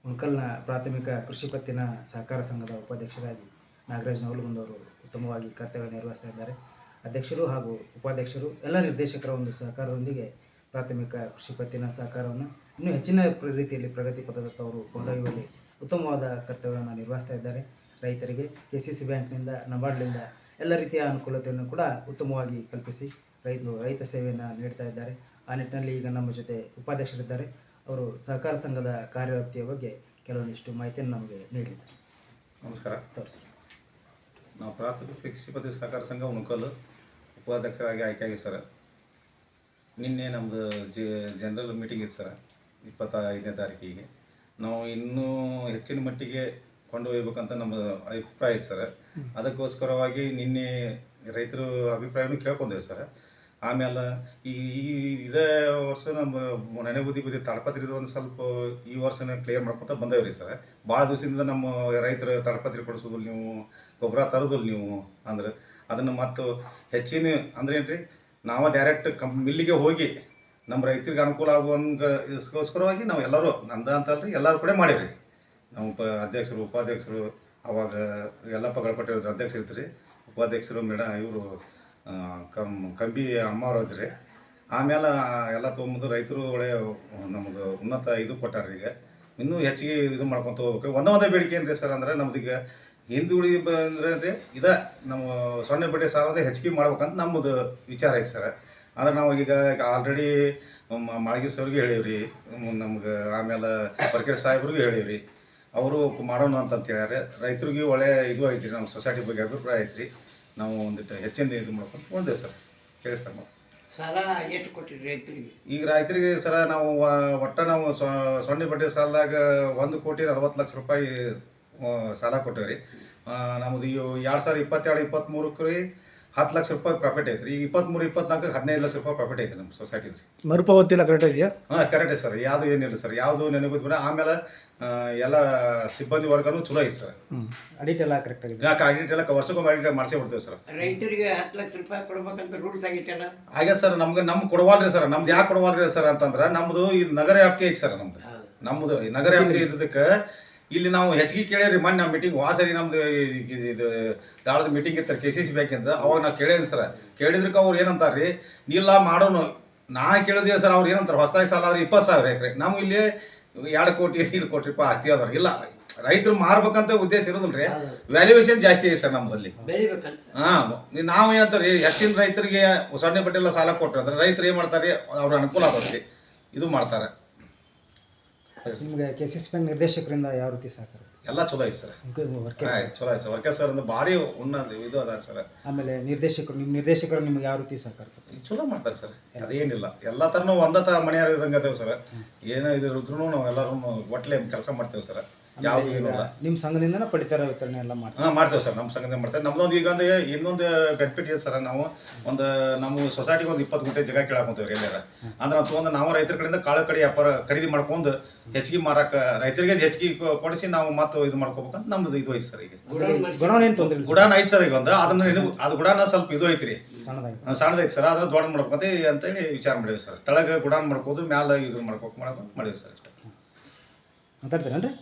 ಉಣಕಲ್ನ ಪ್ರಾಥಮಿಕ ಕೃಷಿ ಪತ್ತಿನ ಸಹಕಾರ ಸಂಘದ ಉಪಾಧ್ಯಕ್ಷರಾಗಿ ನಾಗರಾಜ್ ನವಲಗುಂದವರು ಉತ್ತಮವಾಗಿ ಕರ್ತವ್ಯ ನಿರ್ವಹಿಸ್ತಾ ಇದ್ದಾರೆ. ಅಧ್ಯಕ್ಷರು ಹಾಗೂ ಉಪಾಧ್ಯಕ್ಷರು ಎಲ್ಲ ನಿರ್ದೇಶಕರ ಒಂದು ಸಹಕಾರದೊಂದಿಗೆ ಪ್ರಾಥಮಿಕ ಕೃಷಿ ಪತ್ತಿನ ಸಹಕಾರವನ್ನು ಇನ್ನೂ ಹೆಚ್ಚಿನ ರೀತಿಯಲ್ಲಿ ಪ್ರಗತಿ ಪಥದತ್ತ ಅವರು ಕೊಂಡೊಯ್ಯುವಲ್ಲಿ ಉತ್ತಮವಾದ ಕರ್ತವ್ಯವನ್ನು ನಿರ್ವಹಿಸ್ತಾ ಇದ್ದಾರೆ. ರೈತರಿಗೆ KCC ಬ್ಯಾಂಕ್ನಿಂದ ನಬಾರ್ಡ್ನಿಂದ ಎಲ್ಲ ರೀತಿಯ ಅನುಕೂಲತೆಯನ್ನು ಕೂಡ ಉತ್ತಮವಾಗಿ ಕಲ್ಪಿಸಿ ರೈತ ಸೇವೆಯನ್ನು ನೀಡ್ತಾ ಇದ್ದಾರೆ. ಆ ನಿಟ್ಟಿನಲ್ಲಿ ಈಗ ನಮ್ಮ ಜೊತೆ ಉಪಾಧ್ಯಕ್ಷರಿದ್ದಾರೆ. ಅವರು ಸಹಕಾರ ಸಂಘದ ಕಾರ್ಯವ್ಯಾಪ್ತಿಯ ಬಗ್ಗೆ ಕೆಲವೊಂದಿಷ್ಟು ಮಾಹಿತಿಯನ್ನು ನಮಗೆ ನೀಡಿದ್ದಾರೆ. ನಮಸ್ಕಾರ. ನಾವು ಪ್ರಾಥಮಿಕ ಕೃಷಿ ಪತ್ತಿನ ಸಹಕಾರ ಸಂಘ ಉಣಕಲ್ ಉಪಾಧ್ಯಕ್ಷರಾಗಿ ಆಯ್ಕೆಯಾಗಿ ಸರ್. ನಿನ್ನೆ ನಮ್ಮದು ಜನರಲ್ ಮೀಟಿಂಗ್ ಇತ್ತು ಸರ್, 25ನೇ ತಾರೀಕಿಗೆ. ನಾವು ಇನ್ನೂ ಹೆಚ್ಚಿನ ಮಟ್ಟಿಗೆ ಕೊಂಡೊಯ್ಯಬೇಕಂತ ನಮ್ಮ ಅಭಿಪ್ರಾಯ ಇತ್ತು ಸರ್. ಅದಕ್ಕೋಸ್ಕರವಾಗಿ ನಿನ್ನೆ ರೈತರ ಅಭಿಪ್ರಾಯನೂ ಕೇಳ್ಕೊಂಡೇವೆ ಸರ್. ಆಮೇಲೆ ಇದೇ ವರ್ಷ ನಮ್ಮ ನೆನೆ ಬುದ್ಧಿ ತಾಡ್ಪತ್ರಿದು ಒಂದು ಸ್ವಲ್ಪ ಈ ವರ್ಷನೇ ಕ್ಲಿಯರ್ ಮಾಡ್ಕೊತ ಬಂದೇವೆ ರೀ ಸರ್. ಭಾಳ ದಿವಸದಿಂದ ನಮ್ಮ ರೈತರು ತಾಡ್ಪತ್ರಿ ಕೊಡಿಸೋದಿಲ್ಲ, ನೀವು ಗೊಬ್ಬರ ತರೋದಿಲ್ಲ ನೀವು ಅಂದ್ರೆ ಅದನ್ನು ಮತ್ತು ಹೆಚ್ಚಿನ ಅಂದ್ರೆ ಏನು ರೀ, ನಾವು ಡೈರೆಕ್ಟ್ ಮಿಲ್ಲಿಗೆ ಹೋಗಿ ನಮ್ಮ ರೈತರಿಗೆ ಅನುಕೂಲ ಆಗುವಂಗೋಸ್ಕರವಾಗಿ ನಾವು ಎಲ್ಲರೂ ನಮ್ದು ಅಂತಲ್ರಿ ಎಲ್ಲರೂ ಕೂಡ ಮಾಡೀವಿ. ನಮ್ಮ ಅಧ್ಯಕ್ಷರು ಉಪಾಧ್ಯಕ್ಷರು ಅವಾಗ ಯಲ್ಲಪ್ಪ ಗಳಪಟ್ಟೆ ಅಧ್ಯಕ್ಷರು ಇರ್ತೀರಿ, ಉಪಾಧ್ಯಕ್ಷರು ಇವರು ಕಂಬಿ ಅಮ್ಮವ್ರು ಇದ್ರಿ. ಆಮೇಲೆ ಎಲ್ಲ ತೊಗೊಂಬಂದು ರೈತರು ಒಳ್ಳೆ ನಮಗೆ ಉನ್ನತ ಇದು ಕೊಟ್ಟಾರ್ರಿ. ಈಗ ಇನ್ನೂ ಹೆಚ್ಚಿಗೆ ಇದು ಮಾಡ್ಕೊತ ಹೋಗ್ಬೇಕು. ಒಂದೇ ಬೇಡಿಕೆ ಏನು ರೀ ಸರ್ ಅಂದ್ರೆ ನಮ್ದೀಗ ಹಿಂದುಳಿ ಅಂದರೆ ರೀ ಇದೆ ನಮ್ಮ ಸೊನ್ನೆ ಬಡ್ಡಿ ಸಾಲದ ಹೆಚ್ಚಿಗೆ ಮಾಡ್ಬೇಕಂತ ನಮ್ಮದು ವಿಚಾರ ಐತೆ ಸರ್. ಅಂದ್ರೆ ನಾವು ಈಗ ಆಲ್ರೆಡಿ ಮಾಳ್ಗಿ ಸರ್ಗೆ ಹೇಳೀವ್ರಿ, ನಮ್ಗೆ ಆಮೇಲೆ ಬರ್ಕೇರ್ ಸಾಹೇಬ್ರಿಗೂ ಹೇಳೀವ್ರಿ. ಅವರು ಮಾಡೋಣ ಅಂತ ಹೇಳ್ಯಾರೆ. ರೈತರಿಗೆ ಒಳ್ಳೆ ಇದು ಐತ್ರಿ, ನಮ್ಮ ಸೊಸೈಟಿ ಬಗ್ಗೆ ಅಭಿಪ್ರಾಯ ಐತ್ರಿ. ನಾವು ಒಂದಿಟ್ಟು ಹೆಚ್ಚಿನ ಇದು ಮಾಡ್ಕೊಂಡು ಬಂದೇವೆ ಸರ್. ಹೇಳಿ ಸರ್. ಸಾಲ ಎಷ್ಟು ಕೊಟ್ಟಿರಿ ರೈತರಿಗೆ? ಈಗ ರೈತರಿಗೆ ಸರ ನಾವು ಒಟ್ಟು ನಾವು ಸೊನ್ನೆ ಬಡ್ಡಿ ಸಾಲದಾಗ 1,40,00,000 ರೂಪಾಯಿ ಸಾಲ ಕೊಟ್ಟೇವೆ ರೀ. ನಮ್ಮದು 2022-23 ರೀ 10 ಲಕ್ಷ ರೂಪಾಯಿ ಪ್ರಾಫಿಟ್ ಐತ್ರಿ. ಈಗ 23-24 15 ಲಕ್ಷ ರೂಪಾಯಿ ಪ್ರಾಫಿಟ್ ಐತ್ರಿ ನಮ್ಮ ಸೊಸೈಟಿ ರೀ. ಮರುಪಾವತಿ ಎಲ್ಲ ಕರೆಕ್ಟ್ ಇದೆಯಾ? ಹಾಂ ಕರೆಕ್ಟ್ ಐತೆ ಸರ್. ಯಾವುದು ಏನಿಲ್ಲ ಸರ್, ಯಾವುದು ನೆನಪಿದ್ರೆ ಆಮೇಲೆ ಎಲ್ಲ ಸಿಬ್ಬಂದಿ ವರ್ಗನೂ ಚಲೋ ಐತೆ ಸರ್. ಅಡಿಟ್ ಎಲ್ಲ ಕರೆಕ್ಟ್ ಆಗಿದೆ. ಆಡಿಟ್ ಎಲ್ಲ ವರ್ಷಕ್ಕೊಮ್ಮೆ ಆಡಿಟ್ ಮಾಡಿಸೇ ಬಿಡ್ತೇವೆ ಸರ್. ರೈತರಿಗೆ 10 ಲಕ್ಷ ರೂಪಾಯಿ ಕೊಡ್ಬೇಕಂತ ರೂಲ್ಸ್ ಆಗೈತಲ್ಲ? ಹಾಗೆ ಸರ್. ನಮ್ಗೆ ಕೊಡವಾಲ್ರಿ ಸರ್. ನಮ್ದು ಯಾಕೆ ಕೊಡವಾಲ್ರಿ ಸರ್ ಅಂತಂದ್ರೆ ನಮ್ಮದು ಇದು ನಗರ ವ್ಯಾಪ್ತಿ ಐತೆ ಸರ್. ನಮ್ಮದು ನಗರ ವ್ಯಾಪ್ತಿ ಇದ್ದಕ್ಕೆ ಇಲ್ಲಿ ನಾವು ಹೆಚ್ಚಿಗೆ ಕೇಳೇರಿ. ಮೊನ್ನೆ ನಮ್ಮ ಮೀಟಿಂಗ್ ಸರಿ ನಮ್ದು ಇದು ದಾಳದ ಮೀಟಿಂಗ್ ಇರ್ತಾರೆ KCC ಬ್ಯಾಂಕಿಂದ. ಅವಾಗ ನಾವು ಕೇಳೇನಿ ಸರ್. ಕೇಳಿದ್ರಕ್ಕೆ ಅವ್ರು ಏನಂತಾರೆ ರೀ, ಇಲ್ಲ ಮಾಡೋನು ನಾ ಕೇಳಿದೇವೆ ಸರ್. ಅವ್ರು ಏನಂತಾರೆ, ಹೊಸದಾಗಿ ಸಾಲ ಆದ್ರೆ 20,000 ಎಕರೆ. ನಾವು ಇಲ್ಲಿ 2 ಕೋಟಿ 3 ಕೋಟಿ ರೂಪಾಯಿ ಆಸ್ತಿ ಅದಾರ. ಇಲ್ಲ ರೈತರು ಮಾರ್ಬೇಕಂತ ಉದ್ದೇಶ ಇರೋದಿಲ್ಲ ರೀ, ವ್ಯಾಲ್ಯೂಯೇಷನ್ ಜಾಸ್ತಿ ಇದೆ ಸರ್ ನಮ್ಮಲ್ಲಿ. ಹಾಂ, ನಾವು ಏನಂತಾರೆ ಹೆಚ್ಚಿನ ರೈತರಿಗೆ ಸೊನ್ನೆ ಬಡ್ಡಿ ಎಲ್ಲ ಸಾಲ ಕೊಟ್ಟರೆ ಅಂದ್ರೆ ರೈತರು ಏನು ಮಾಡ್ತಾರೆ, ಅವ್ರ ಅನುಕೂಲ ಆಗುತ್ತೆ ಇದು ಮಾಡ್ತಾರೆ. ನಿಮಗೆ KCC ಬ್ಯಾಂಕ್ ನಿರ್ದೇಶಕರಿಂದ ಯಾವ ರೀತಿ ಸಹಕಾರ? ಎಲ್ಲ ಚಲೋ ಐತೆ ಸರ್. ಚಲೋ ಐತೆ ಸರ್. ವರ್ಕರ್ ಸರ್ ಅಂದ್ರೆ ಭಾರಿ ಉನ್ನತ ಇದು ಅದಾರ ಸರ್. ಆಮೇಲೆ ನಿರ್ದೇಶಕರು ನಿಮ್ಗೆ ಯಾವ ರೀತಿ ಸಹಕಾರ? ಚಲೋ ಮಾಡ್ತಾರೆ ಸರ್. ಅದೇನಿಲ್ಲ, ಎಲ್ಲ ಥರನೂ ಒಂದತ ಮನೆಯಾರ ಇದ್ದಂಗೆ ಅದೇವು ಸರ್. ಏನೋ ಇದ್ರೂ ನಾವು ಎಲ್ಲರೂ ಒಟ್ಟಲೆ ಕೆಲಸ ಮಾಡ್ತೇವೆ ಸರ್. ಯಾವುದು ಏನಿಲ್ಲ. ನಿಮ್ಮ ಸಂಘದಿಂದ ಪಡಿತರ ವಿತರಣೆ ಎಲ್ಲ ಮಾಡ್ತೇವೆ ಸರ್. ನಮ್ಮ ಸಂಘದಿಂದ ಮಾಡ್ತೇವೆ. ನಮ್ದೊಂದು ಈಗ ಅಂದ್ರೆ ಇನ್ನೊಂದು ಬೆನಿಫಿಟ್ ಇದೆ ಸರ್. ನಾವು ನಮ್ಮ ಸೊಸೈಟಿಗೆ ಒಂದು 20 ಗುಂಟೆ ಜಾಗ ಕೇಳಾಕೊಂತೇವೆ ಎಲ್ಲಾರ. ಅಂದ್ರೆ ನಾವು ತೊಗೊಂಡು ನಾವು ರೈತರ ಕಡೆಯಿಂದ ಕಾಳು ಕಡೆ ವ್ಯಾಪಾರ ಖರೀದಿ ಮಾಡ್ಕೊಂಡು ಹೆಚ್ಚಿಗೆ ಮಾರಕ್ಕೆ ರೈತರಿಗೆ ಹೆಚ್ಚಿಗೆ ಕೊಡಿಸಿ ನಾವು ಮತ್ತೆ ಇದು ಮಾಡ್ಕೋಬೇಕಂತ ನಮ್ದು ಇದು ಐತೆ ಸರ್. ಈಗ ಗುಡಾನ್ ಐತೆ ಸರ್. ಈಗ ಒಂದು ಅದು ಗುಡಾನ ಸ್ವಲ್ಪ ಇದು ಐತ್ರಿ, ಸಣ್ಣದೈತೆ ಸರ್. ಅದ್ರ ದೊಡ್ಡ ಮಾಡ್ಬೇಕಂತ ಅಂತೇಳಿ ವಿಚಾರ ಮಾಡೇವಿ ಸರ್. ತಳಗ ಗುಡಾನ್ ಮಾಡ್ಕೋದು, ಮ್ಯಾಲ ಇದು ಮಾಡ್ಬೇಕು ಮಾಡೀವಿ ಸರ್. ಇಷ್ಟ ಮಾತಾಡ್ತೀರೇನ್ರಿ?